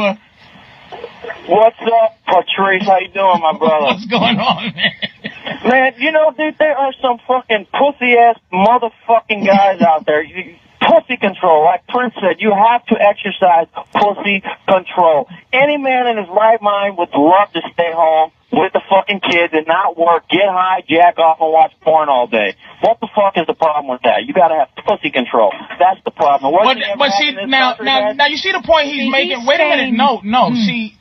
ever. What's up, Patrice? How you doing, my brother? What's going on, man? Man, you know, dude, there are some fucking pussy-ass motherfucking guys out there. Pussy control. Like Prince said, you have to exercise pussy control. Any man in his right mind would love to stay home with the fucking kids and not work, get high, jack off, and watch porn all day. What the fuck is the problem with that? You gotta have pussy control. That's the problem. But see, now you see the point he's making. Wait a minute. No. See,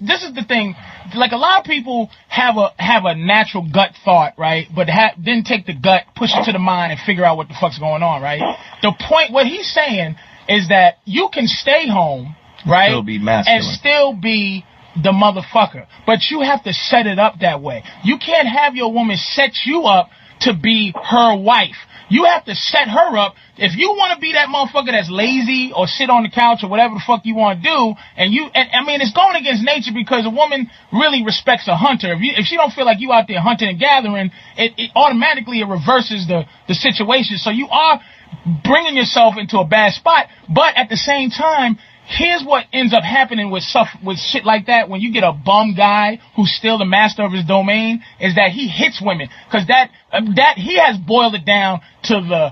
this is the thing. Like, a lot of people have a natural gut thought, right? But then take the gut, push it to the mind, and figure out what the fuck's going on, right? The point, what he's saying is that you can stay home, right? Still be masculine. And still be the motherfucker. But you have to set it up that way. You can't have your woman set you up to be her wife. You have to set her up. If you want to be that motherfucker that's lazy or sit on the couch or whatever the fuck you want to do, and I mean, it's going against nature, because a woman really respects a hunter. If she don't feel like you out there hunting and gathering, it automatically reverses the situation. So you are bringing yourself into a bad spot. But at the same time, here's what ends up happening with shit like that. When you get a bum guy who's still the master of his domain, is that he hits women, because that he has boiled it down to the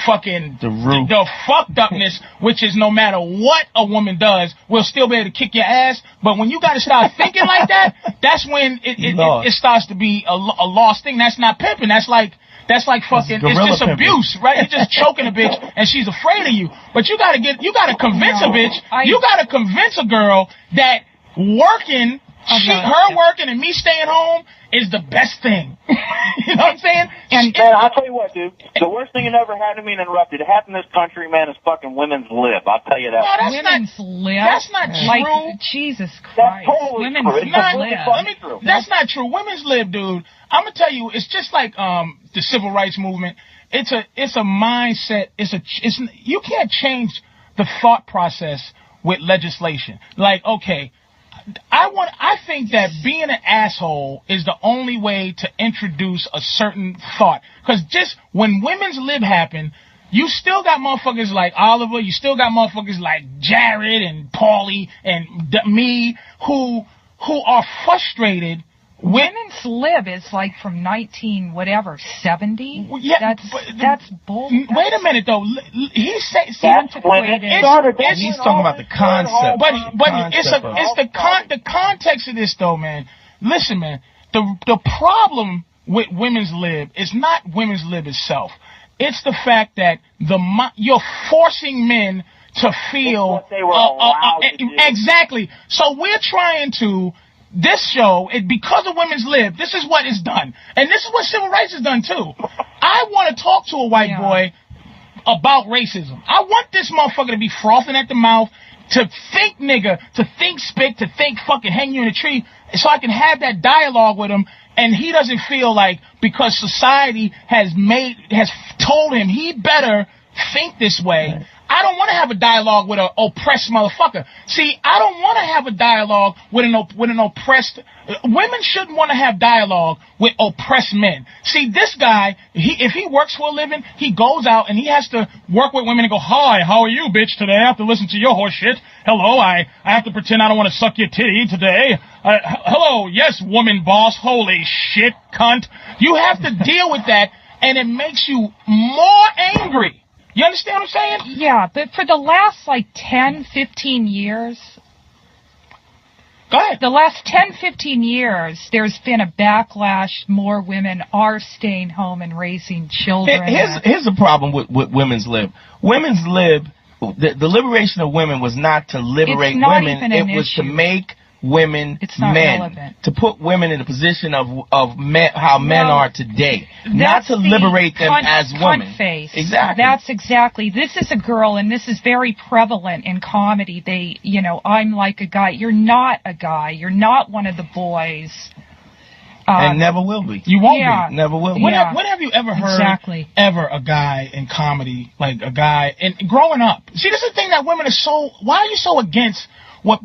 fucking the fucked upness, which is no matter what a woman does, we'll still be able to kick your ass. But when you got to start thinking like that, that's when it starts to be a lost thing. That's not pimping. That's like fucking, it's just abuse, right? You're just choking a bitch and she's afraid of you. But you gotta convince a bitch, you gotta convince a girl that working, her working and me staying home is the best thing. You know what I'm saying? And man, I'll tell you what, dude. The worst thing that ever happened to me, interrupted, it happened in this country, man, is fucking women's lib. I'll tell you that. No, women's lib? That's not true. Like, Jesus Christ. That's totally women's true. That's not true. Women's lib, dude. I'm gonna tell you, it's just like the civil rights movement. It's a mindset. You can't change the thought process with legislation. Like, okay, I think that being an asshole is the only way to introduce a certain thought. Because just when women's lib happened, you still got motherfuckers like Oliver, you still got motherfuckers like Jared and Paulie and me who are frustrated. Women's lib is like from 70. Well, yeah, that's bull. Wait a minute though. He's saying he's talking about the concept. But the context of this though, man. Listen, man. The problem with women's lib is not women's lib itself. It's the fact that you're forcing men to feel what they were allowed to do. Exactly. So we're trying to. This show, because of women's lib, this is what is done. And this is what civil rights has done, too. I want to talk to a white boy about racism. I want this motherfucker to be frothing at the mouth, to think nigga, to think spit, to think fucking hang you in a tree, so I can have that dialogue with him, and he doesn't feel like, because society has told him he better think this way. Right. I don't want to have a dialogue with an oppressed motherfucker. See, I don't want to have a dialogue with an oppressed. Women shouldn't want to have dialogue with oppressed men. See, this guy, if he works for a living, he goes out and he has to work with women and go, "Hi, how are you, bitch? Today I have to listen to your horse shit. Hello, I have to pretend I don't want to suck your titty today. Hello, yes, woman boss. Holy shit, cunt." You have to deal with that, and it makes you more angry. You understand what I'm saying? Yeah, but for the last, 10, 15 years... Go ahead. The last 10, 15 years, there's been a backlash. More women are staying home and raising children. Here's the problem with women's lib. Women's lib, the liberation of women was not to liberate women. It was to make women men, relevant. To put women in a position of men, how men are today, not to liberate them as women. Face. Exactly. That's exactly. This is a girl, and this is very prevalent in comedy. I'm like a guy. You're not a guy. You're not one of the boys. And never will be. You won't be. Never will be. When have you ever heard a guy in comedy, like a guy, and growing up? See, this is the thing that women are so. Why are you so against what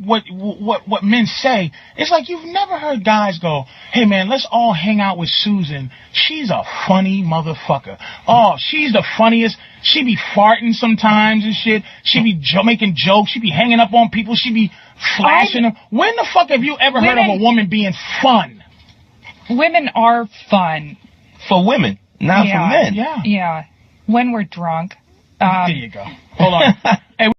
men say? It's like you've never heard guys go, "Hey man, let's all hang out with Susan. She's a funny motherfucker. Oh, she's the funniest. She be farting sometimes and shit. She be making jokes. She be hanging up on people. She be flashing them. When the fuck have you ever heard of a woman being fun? Women are fun. For women, not for men. Yeah. Yeah. When we're drunk. There you go. Hold on. Hey.